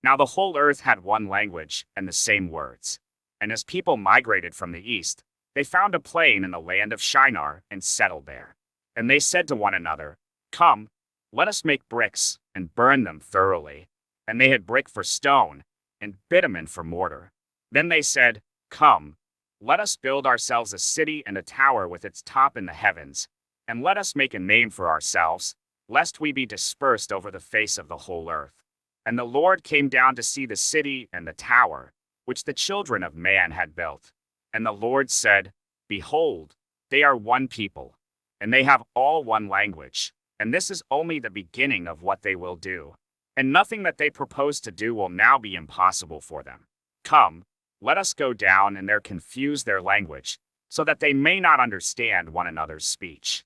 Now the whole earth had one language and the same words. And as people migrated from the east, they found a plain in the land of Shinar and settled there. And they said to one another, "Come, let us make bricks and burn them thoroughly." And they had brick for stone and bitumen for mortar. Then they said, "Come, let us build ourselves a city and a tower with its top in the heavens, and let us make a name for ourselves, lest we be dispersed over the face of the whole earth." And the Lord came down to see the city and the tower, which the children of man had built. And the Lord said, "Behold, they are one people, and they have all one language, and this is only the beginning of what they will do. And nothing that they propose to do will now be impossible for them. Come, let us go down and there confuse their language, so that they may not understand one another's speech."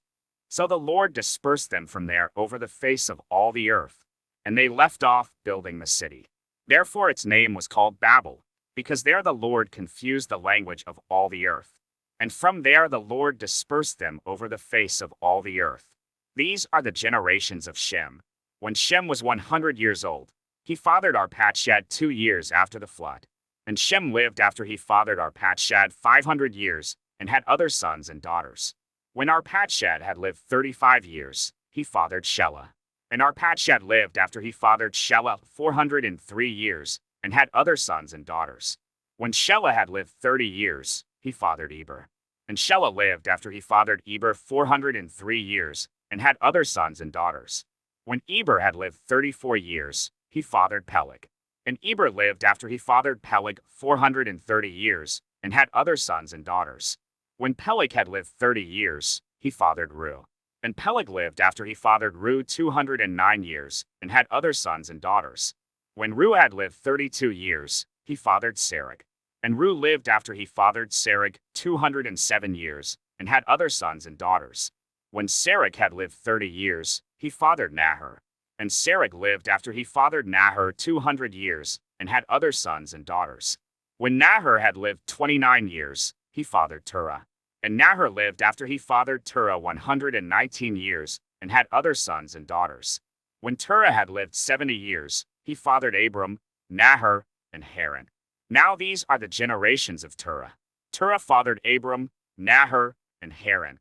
So the Lord dispersed them from there over the face of all the earth, and they left off building the city. Therefore its name was called Babel, because there the Lord confused the language of all the earth. And from there the Lord dispersed them over the face of all the earth. These are the generations of Shem. When Shem was 100 years old, he fathered Arpachshad 2 years after the flood. And Shem lived after he fathered Arpachshad 500 years, and had other sons and daughters. When Arpachshad had lived 35 years, he fathered Shelah. And Arpachshad lived after he fathered Shelah 403 years, and had other sons and daughters. When Shelah had lived 30 years, he fathered Eber. And Shelah lived after he fathered Eber 403 years, and had other sons and daughters. When Eber had lived 34 years, he fathered Peleg. And Eber lived after he fathered Peleg 430 years, and had other sons and daughters. When Peleg had lived 30 years, he fathered Reu. And Peleg lived after he fathered Reu 209 years, and had other sons and daughters. When Reu had lived 32 years, he fathered Serug. And Reu lived after he fathered Serug 207 years, and had other sons and daughters. When Serug had lived 30 years, he fathered Nahor. And Serug lived after he fathered Nahor 200 years, and had other sons and daughters. When Nahor had lived 29 years, he fathered Terah. And Nahor lived after he fathered Terah 119 years, and had other sons and daughters. When Terah had lived 70 years, he fathered Abram, Nahor, and Haran. Now these are the generations of Terah. Terah fathered Abram, Nahor, and Haran.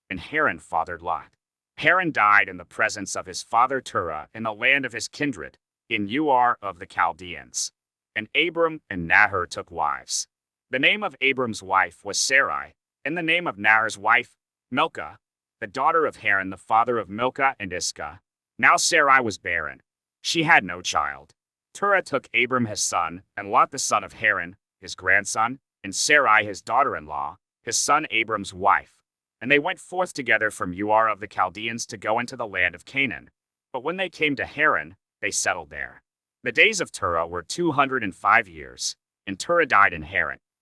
And Haran fathered Lot. Haran died in the presence of his father Terah in the land of his kindred, in Ur of the Chaldeans. And Abram and Nahor took wives. The name of Abram's wife was Sarai, and the name of Nahor's wife, Milcah, the daughter of Haran the father of Milcah and Iscah. Now Sarai was barren. She had no child. Terah took Abram his son, and Lot the son of Haran, his grandson, and Sarai his daughter-in-law, his son Abram's wife. And they went forth together from Ur of the Chaldeans to go into the land of Canaan. But when they came to Haran, they settled there. The days of Terah were 205 years, and Terah died in Haran.